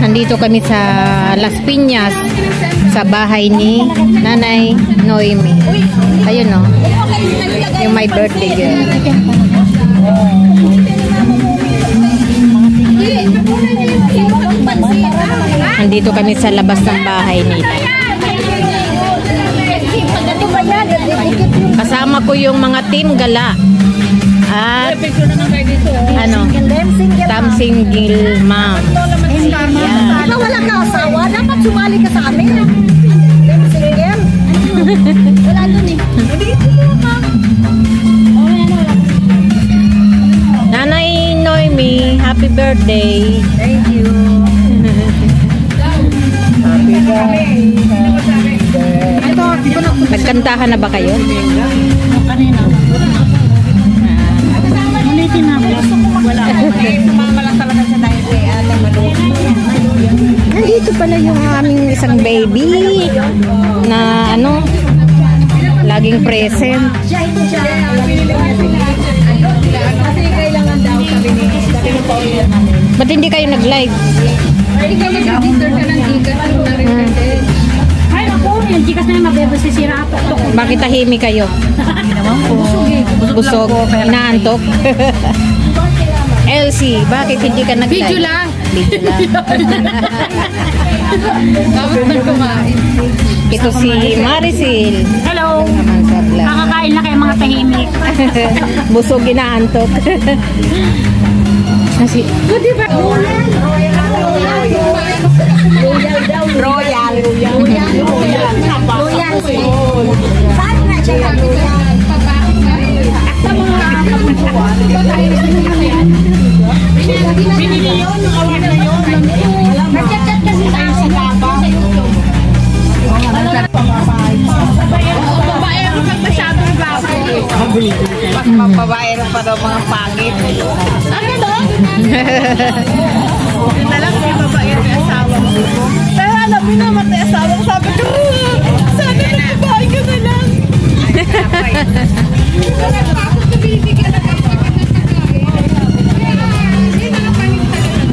Nandito kami sa Las Piñas sa bahay ni Nanay Noemi. Ayun no. Yung my birthday girl. Nandito kami sa labas ng bahay nila. Kasama ko yung mga team gala. At ano, Tam Single Mom. Ikaw wala ka asawa, dapat sumali ka sa amin. Single. Wala dun eh. Nanay Noemi, happy birthday. Thank you. Happy birthday. Nagkantahan na ba kayo? Kanina. Ulitin na ako. Wala. Sumama lang talaga sa dahil kay Ate Malu. Nandito pala yung aming isang baby na ano, laging present. Kasi kailangan daw sabi ni Ba't hindi kayo nag-live? Hindi ka mag-register ka ng Gcash. Ay, ako, yung Gcash na yung mabibasisira ako. Bakit tahimik kayo? Busog. Inaantok. Elsie, bakit hindi ka nag-live? Video lang. Video lang. Dapat na kumain. Ito si Maricel. Hello. Naman sa vlog. Nakakain na kayo mga tahimik. Busog, inaantok. Kasi, Di ba? Royal. Saan na siya? Binili yun, yung award na yun. Nagchat-chat kasi sa akin sa YouTube. Babae ako pag masyadong gwapo. Mas mababae pa daw mga pangit. Ano doon? Yun na lang, may babae ang asawa mo. Pero alam mo na, matay asawa ko. Sabi ko, sana nagbabae ka na lang.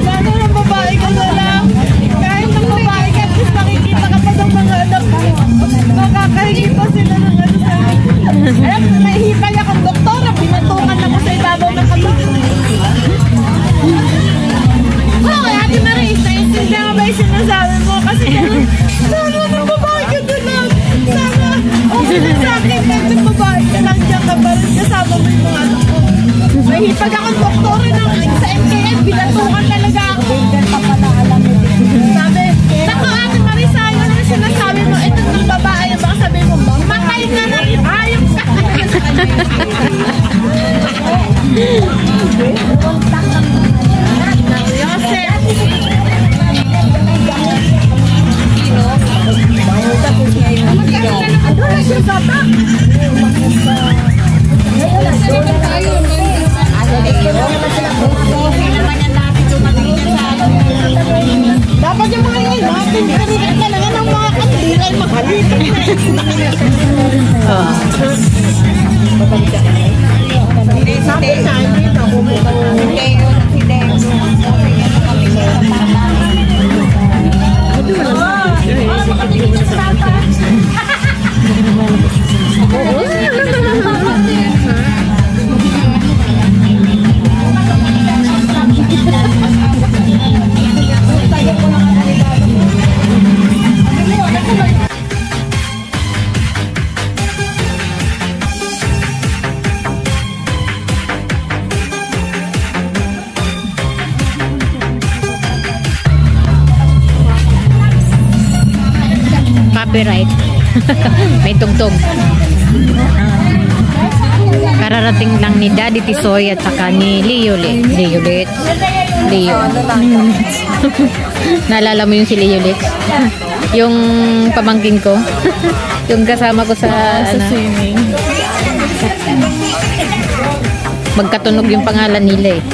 Sana ng babae ka na lang. Kahit ng babae ka, at least makikita ka pa ng mga anak mo. Makakahingi pa sila ng ano sa'yo. Alam mo, nahihipay akong doktora. Pinatungan ako sa ibabaw ng kamay. Oo, Ate Maris, naiintindihan mo ba yung sinasabi mo? Kasi sana ng babae ka na lang. Sana, okay na sa akin kahit ng babae ka lang dyan ka pa rin kasama mo yung mga anak mo. Nahihipag akong doktora sa MKM. Pinatungan talaga ako. Sabi, naku Ate Maris, ayaw na sinasabi mo, ito ng babae, baka sabi mo, makay ka na rin, ayaw ka. Dapat yung mga yun, natin talaga ng mga kandila ay makalit. Sabi na, hindi na copyright. May tugtog. Kararating lang ni Daddy Tisoy at saka ni Leo. Naalala mo yung si Leo Lex? Yung pamangkin ko. Yung kasama ko sa swimming. Magkatunog yung pangalan nila eh.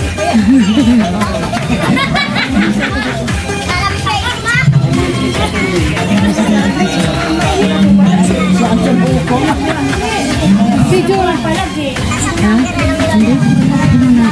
Video lang palagi. Ha? Hindi? Hindi na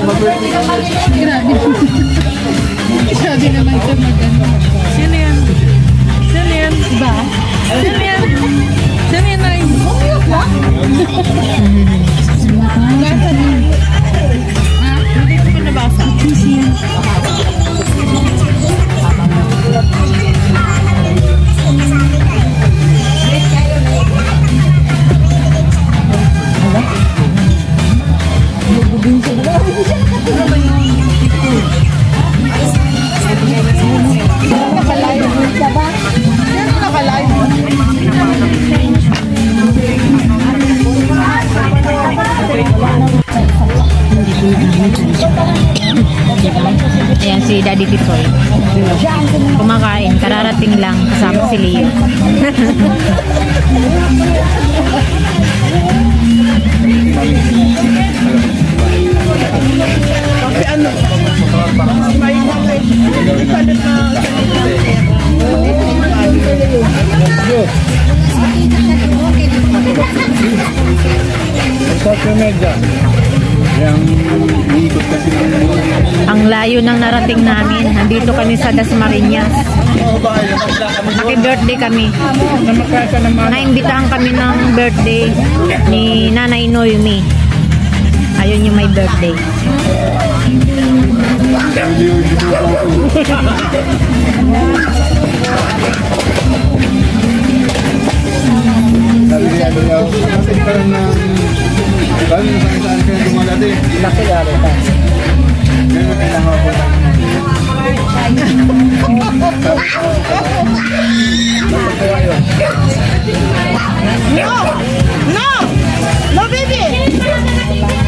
Grabe. Grabe naman siya maganda. Sino yan? Sino yan? Ba? Sino yan? Sino yan na rin? Hindi ko pinabasa. Ayan si Daddy Titoy. Kumakain. Kararating lang. Kasama si Leo. Kasi ano? May ipalit na social media. Yang iikot kasi Ang layo ng narating namin. Nandito kami sa Dasmariñas. Naki-birthday kami. Naimbitahan kami ng birthday ni Nanay Noemi. Ayun yung may birthday. No! No! No, baby!